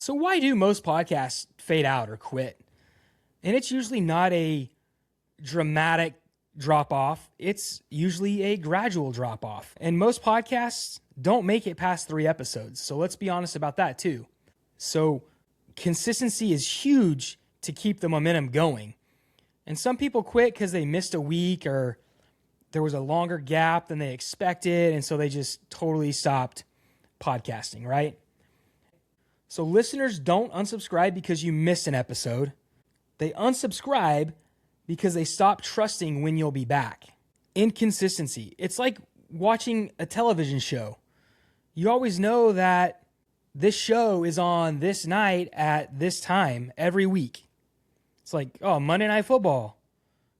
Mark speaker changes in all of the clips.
Speaker 1: So why do most podcasts fade out or quit? And it's usually not a dramatic drop off. It's usually a gradual drop off. And most podcasts don't make it past 3 episodes. So let's be honest about that too. So consistency is huge to keep the momentum going. And some people quit because they missed a week or there was a longer gap than they expected. And so they just totally stopped podcasting, right? So listeners don't unsubscribe because you missed an episode. They unsubscribe because they stop trusting when you'll be back. Inconsistency. It's like watching a television show. You always know that this show is on this night at this time every week. It's like, oh, Monday Night Football.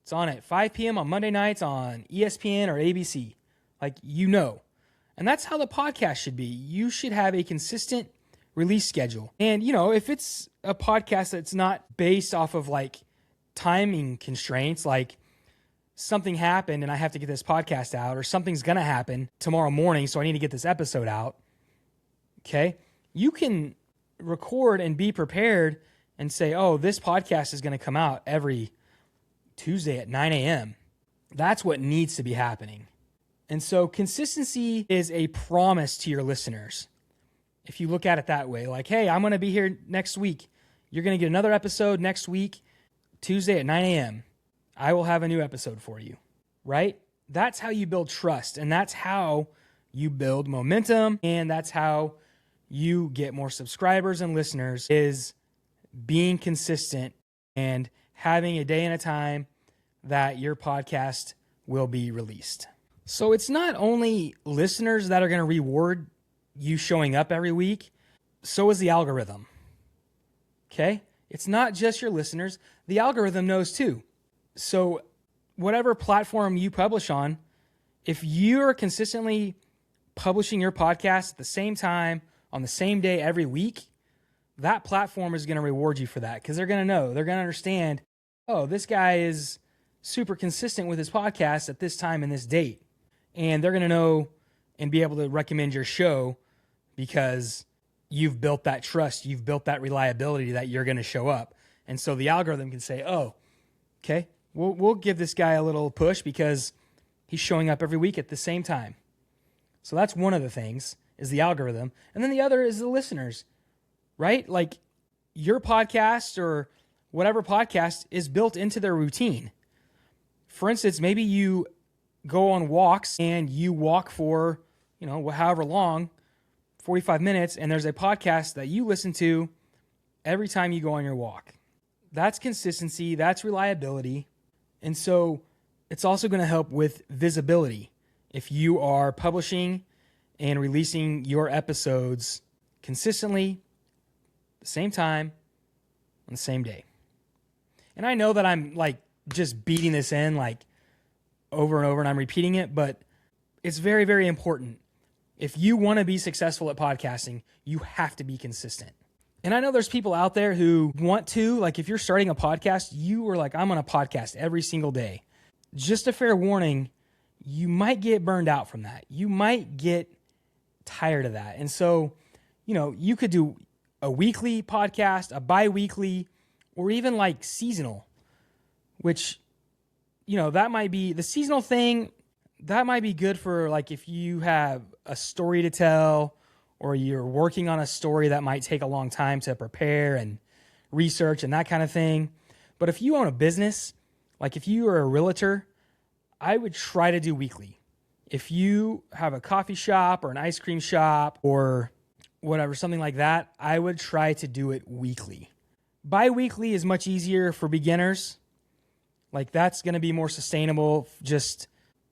Speaker 1: It's on at 5 p.m. on Monday nights on ESPN or ABC. Like, you know. And that's how the podcast should be. You should have a consistent release schedule. And, if it's a podcast that's not based off of like timing constraints, like something happened and I have to get this podcast out, or something's going to happen tomorrow morning, so I need to get this episode out. Okay. You can record and be prepared and say, oh, this podcast is going to come out every Tuesday at 9 a.m. That's what needs to be happening. And so consistency is a promise to your listeners. If you look at it that way, like, hey, I'm going to be here next week. You're going to get another episode next week, Tuesday at 9 a.m. I will have a new episode for you, right? That's how you build trust, and that's how you build momentum, and that's how you get more subscribers and listeners, is being consistent and having a day and a time that your podcast will be released. So it's not only listeners that are going to reward you showing up every week, so is the algorithm. Okay? It's not just your listeners. The algorithm knows too. So whatever platform you publish on, if you're consistently publishing your podcast at the same time, on the same day every week, that platform is going to reward you for that, because they're going to know, they're going to understand, oh, this guy is super consistent with his podcast at this time and this date. And they're going to know and be able to recommend your show because you've built that trust, you've built that reliability that you're going to show up. And so the algorithm can say, oh, okay, we'll give this guy a little push because he's showing up every week at the same time. So that's one of the things, is the algorithm. And then the other is the listeners, right? Like your podcast or whatever podcast is built into their routine. For instance, maybe you go on walks and you walk for, however long, 45 minutes, and there's a podcast that you listen to every time you go on your walk. That's consistency, that's reliability. And so it's also going to help with visibility. If you are publishing and releasing your episodes consistently, the same time, on the same day. And I know that I'm like just beating this in like over and over and I'm repeating it, but it's very, very important. If you want to be successful at podcasting, you have to be consistent. And I know there's people out there who want to, like if you're starting a podcast, you are like, I'm on a podcast every single day. Just a fair warning, you might get burned out from that. You might get tired of that. And so, you could do a weekly podcast, a bi-weekly, or even like seasonal, which, that might be the seasonal thing. That might be good for like if you have a story to tell or you're working on a story that might take a long time to prepare and research and that kind of thing. But if you own a business, like if you are a realtor, I would try to do weekly. If you have a coffee shop or an ice cream shop or whatever, something like that, I would try to do it weekly. Bi-weekly is much easier for beginners. Like that's going to be more sustainable. Just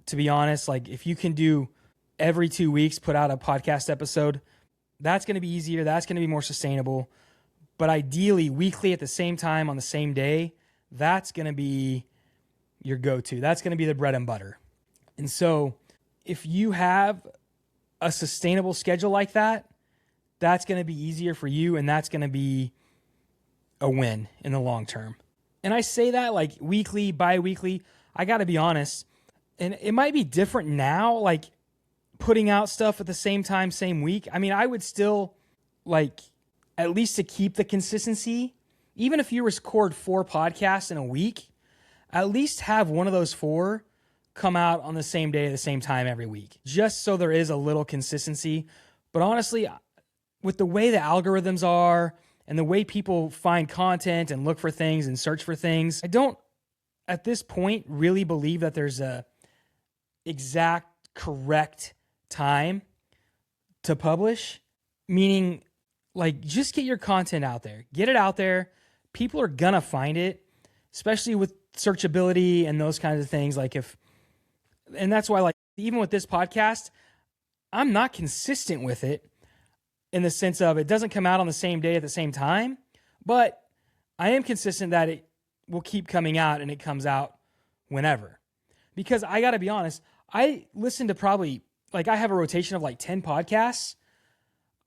Speaker 1: to be honest, like if you can do every 2 weeks, put out a podcast episode, that's going to be easier. That's going to be more sustainable. But ideally, weekly at the same time on the same day, that's going to be your go-to. That's going to be the bread and butter. And so if you have a sustainable schedule like that, that's going to be easier for you, and that's going to be a win in the long term. And I say that like weekly, bi-weekly. I got to be honest, and it might be different now, like putting out stuff at the same time, same week. I mean, I would still like at least to keep the consistency, even if you record 4 podcasts in a week, at least have one of those 4 come out on the same day at the same time every week, just so there is a little consistency. But honestly, with the way the algorithms are and the way people find content and look for things and search for things, I don't, at this point, really believe that there's a exact correct time to publish, meaning like just get your content out there. Get it out there. People are gonna find it, especially with searchability and those kinds of things. And that's why, like, even with this podcast, I'm not consistent with it in the sense of it doesn't come out on the same day at the same time, but I am consistent that it will keep coming out and it comes out whenever. Because I gotta be honest, I listen to probably, like, I have a rotation of like 10 podcasts.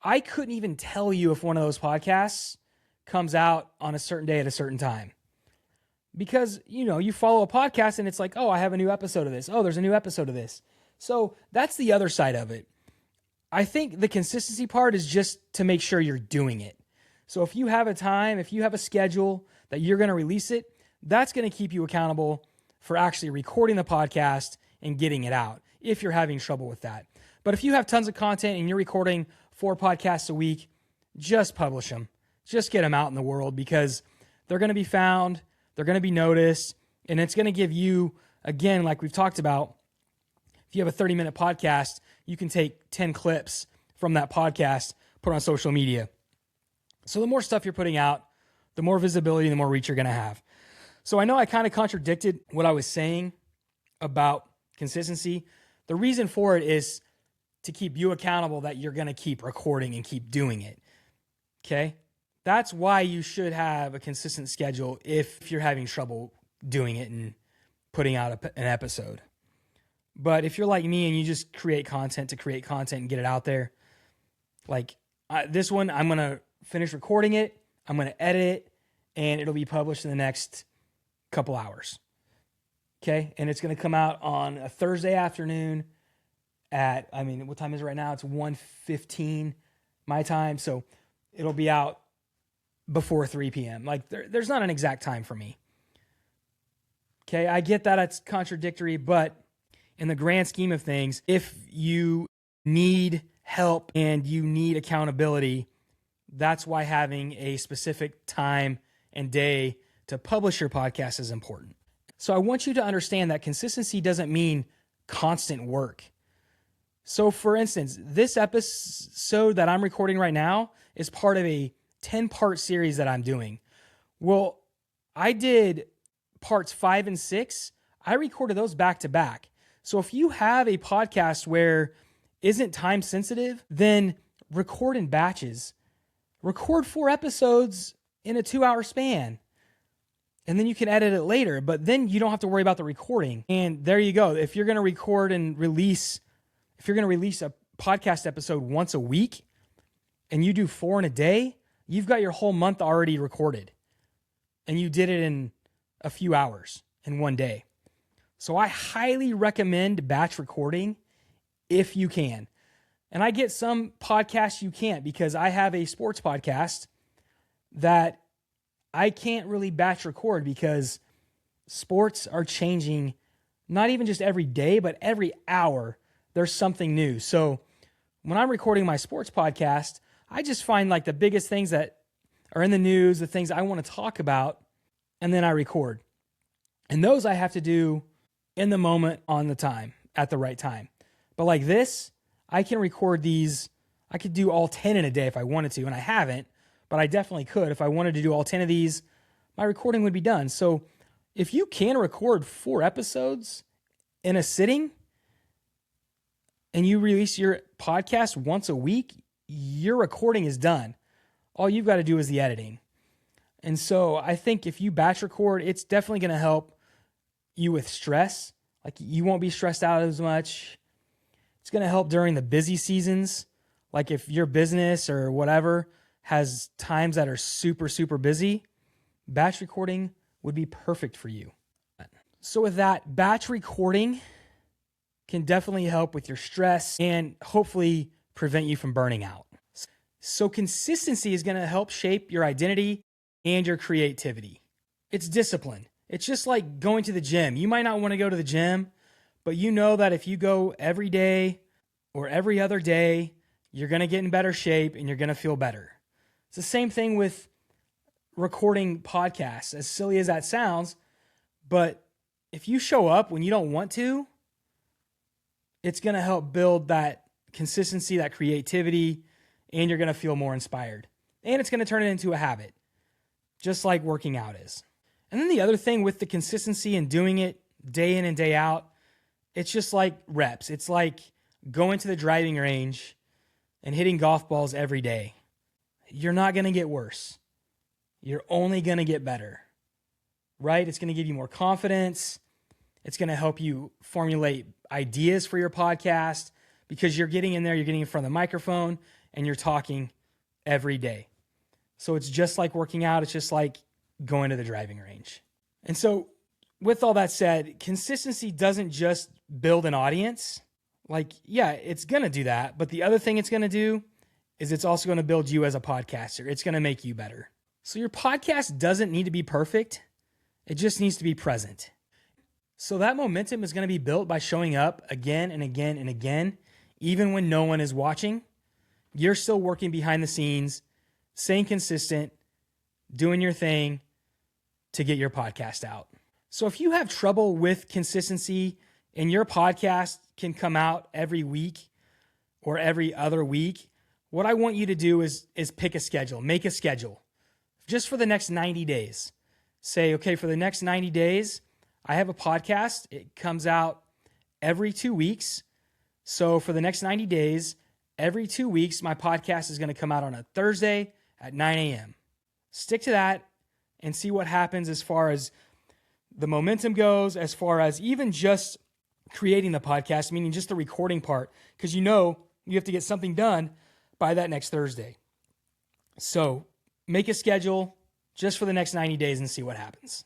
Speaker 1: I couldn't even tell you if one of those podcasts comes out on a certain day at a certain time. Because, you follow a podcast and it's like, oh, I have a new episode of this. Oh, there's a new episode of this. So that's the other side of it. I think the consistency part is just to make sure you're doing it. So if you have a time, if you have a schedule that you're going to release it, that's going to keep you accountable for actually recording the podcast and getting it out if you're having trouble with that. But if you have tons of content and you're recording 4 podcasts a week, just publish them. Just get them out in the world because they're going to be found. They're going to be noticed, and it's going to give you, again, like we've talked about, if you have a 30-minute podcast, you can take 10 clips from that podcast, put on social media. So the more stuff you're putting out, the more visibility, the more reach you're going to have. So I know I kind of contradicted what I was saying about consistency. The reason for it is to keep you accountable that you're going to keep recording and keep doing it. Okay? That's why you should have a consistent schedule if you're having trouble doing it and putting out an episode. But if you're like me and you just create content to create content and get it out there, like this one, I'm going to finish recording it, I'm going to edit it, and it'll be published in the next couple hours. Okay? And it's going to come out on a Thursday afternoon at, what time is it right now? It's 1:15 my time. So it'll be out before 3 p.m. Like there's not an exact time for me. Okay, I get that it's contradictory, but in the grand scheme of things, if you need help and you need accountability, that's why having a specific time and day to publish your podcast is important. So I want you to understand that consistency doesn't mean constant work. So for instance, this episode that I'm recording right now is part of a 10-part series that I'm doing. Well, I did parts 5 and 6. I recorded those back to back. So if you have a podcast where isn't time sensitive, then record in batches. Record 4 episodes in a 2-hour span. And then you can edit it later, but then you don't have to worry about the recording. And there you go. If you're going to record and release, if you're going to release a podcast episode once a week and you do 4 in a day, you've got your whole month already recorded, and you did it in a few hours in one day. So I highly recommend batch recording if you can. And I get some podcasts you can't, because I have a sports podcast that I can't really batch record because sports are changing, not even just every day, but every hour there's something new. So when I'm recording my sports podcast, I just find like the biggest things that are in the news, the things I want to talk about, and then I record. And those I have to do in the moment, on the time, at the right time. But like this, I can record these. I could do all 10 in a day if I wanted to, and I haven't, but I definitely could. If I wanted to do all 10 of these, my recording would be done. So if you can record 4 episodes in a sitting and you release your podcast once a week, your recording is done. All you've got to do is the editing. And so I think if you batch record, it's definitely going to help you with stress. Like you won't be stressed out as much. It's going to help during the busy seasons. Like if your business or whatever has times that are super, super busy, batch recording would be perfect for you. So with that, batch recording can definitely help with your stress and hopefully prevent you from burning out. So consistency is going to help shape your identity and your creativity. It's discipline. It's just like going to the gym. You might not want to go to the gym, but you know that if you go every day or every other day, you're going to get in better shape and you're going to feel better. It's the same thing with recording podcasts, as silly as that sounds, but if you show up when you don't want to, it's going to help build that consistency, that creativity, and you're going to feel more inspired. And it's going to turn it into a habit, just like working out is. And then the other thing with the consistency and doing it day in and day out, it's just like reps. It's like going to the driving range and hitting golf balls every day. You're not going to get worse. You're only going to get better, right? It's going to give you more confidence. It's going to help you formulate ideas for your podcast because you're getting in there, you're getting in front of the microphone, and you're talking every day. So it's just like working out. It's just like going to the driving range. And so with all that said, consistency doesn't just build an audience. Like, yeah, it's going to do that. But the other thing it's going to do is it's also going to build you as a podcaster. It's going to make you better. So your podcast doesn't need to be perfect. It just needs to be present. So that momentum is going to be built by showing up again and again and again, even when no one is watching. You're still working behind the scenes, staying consistent, doing your thing to get your podcast out. So if you have trouble with consistency and your podcast can come out every week or every other week, what I want you to do is pick a schedule, make a schedule just for the next 90 days. Say, okay, for the next 90 days, I have a podcast. It comes out every 2 weeks. So for the next 90 days, every 2 weeks, my podcast is going to come out on a Thursday at 9 a.m. Stick to that and see what happens as far as the momentum goes, as far as even just creating the podcast, meaning just the recording part, because you have to get something done by that next Thursday. So make a schedule just for the next 90 days and see what happens.